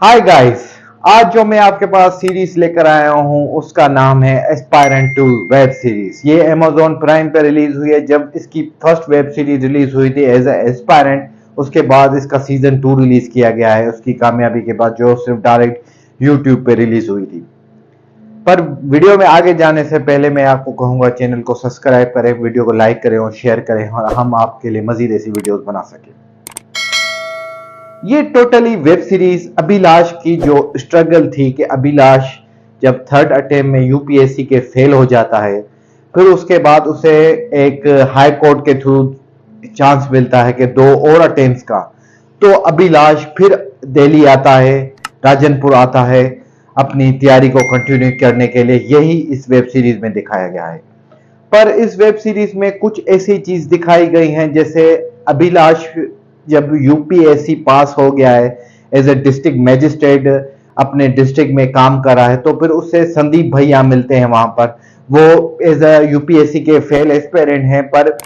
Hi guys. आज जो मैं आपके पास सीरीज लेकर आया हूं उसका नाम है एस्पायरेंट 2 वेब सीरीज। ये Amazon प्राइम पे रिलीज हुई है। जब इसकी फर्स्ट वेब सीरीज रिलीज हुई थी एज एस्पायरेंट, उसके बाद इसका सीजन 2 रिलीज किया गया है उसकी कामयाबी के बाद, जो सिर्फ डायरेक्ट यूट्यूब पे रिलीज हुई थी। पर वीडियो में आगे जाने से पहले मैं आपको कहूंगा चैनल को सब्सक्राइब करें, वीडियो को लाइक करें और शेयर करें और हम आपके लिए मजीद ऐसी वीडियोस बना सकें। ये टोटली वेब सीरीज अभिलाष की जो स्ट्रगल थी कि अभिलाष जब थर्ड अटेम्प्ट में यूपीएससी के फेल हो जाता है, फिर उसके बाद उसे एक हाई कोर्ट के थ्रू चांस मिलता है कि 2 और अटेम्प्ट्स का। तो अभिलाष फिर दिल्ली आता है, राजनपुर आता है अपनी तैयारी को कंटिन्यू करने के लिए। यही इस वेब सीरीज में दिखाया गया है। पर इस वेब सीरीज में कुछ ऐसी चीज दिखाई गई हैं, जैसे अभिलाष जब यूपीएससी पास हो गया है एज ए डिस्ट्रिक्ट मैजिस्ट्रेट, अपने डिस्ट्रिक्ट में काम कर रहा है, तो फिर उससे संदीप भैया मिलते हैं वहां पर। वो एज अ यूपीएससी के फेल एस्पिरेंट हैं, पर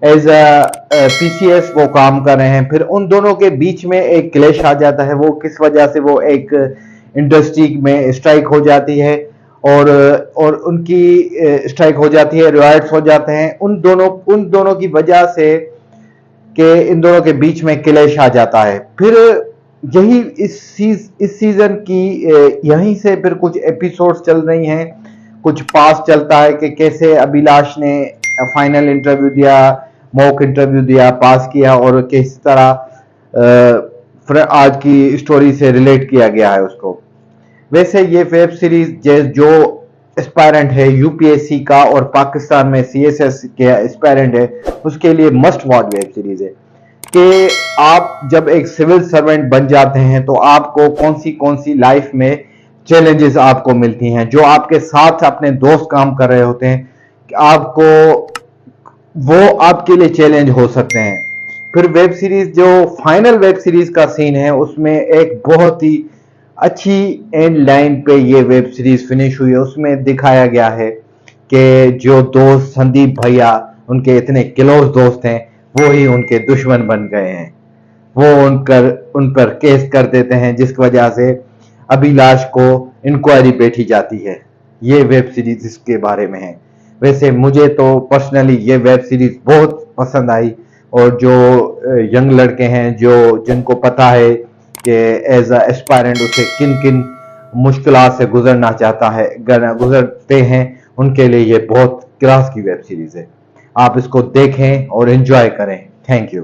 एज अ पीसीएस वो काम कर रहे हैं। फिर उन दोनों के बीच में एक क्लेश आ जाता है। वो किस वजह से वो एक इंडस्ट्री में स्ट्राइक हो जाती है और उनकी स्ट्राइक हो जाती है, रॉयट्स हो जाते हैं उन दोनों की वजह से कि इन दोनों के बीच में क्लैश आ जाता है। फिर यही इस सीजन की यहीं से फिर कुछ एपिसोड्स चल रही हैं। कुछ पास चलता है कि कैसे अभिलाष ने फाइनल इंटरव्यू दिया, मॉक इंटरव्यू दिया, पास किया और किस तरह आज की स्टोरी से रिलेट किया गया है उसको। वैसे ये वेब सीरीज जो एस्पायरेंट है यूपीएससी का और पाकिस्तान में सीएसएस के एस्पायरेंट है, उसके लिए मस्ट वॉच वेब सीरीज है। कि आप जब एक सिविल सर्वेंट बन जाते हैं तो आपको कौन सी लाइफ में चैलेंजेस आपको मिलती हैं, जो आपके साथ अपने दोस्त काम कर रहे होते हैं, आपको वो आपके लिए चैलेंज हो सकते हैं। फिर वेब सीरीज जो फाइनल वेब सीरीज का सीन है, उसमें एक बहुत ही अच्छी एंड लाइन पे ये वेब सीरीज फिनिश हुई है। उसमें दिखाया गया है कि जो दोस्त संदीप भैया उनके इतने क्लोज दोस्त हैं, वो ही उनके दुश्मन बन गए हैं। वो उन पर केस कर देते हैं, जिसकी वजह से अभिलाष को इंक्वायरी बैठी जाती है। ये वेब सीरीज इसके बारे में है। वैसे मुझे तो पर्सनली ये वेब सीरीज बहुत पसंद आई। और जो यंग लड़के हैं जिनको पता है कि एज अ एस्पायरेंट उसे किन किन मुश्किलात से गुजरते हैं, उनके लिए ये बहुत क्लास की वेब सीरीज है। आप इसको देखें और एंजॉय करें। Thank you.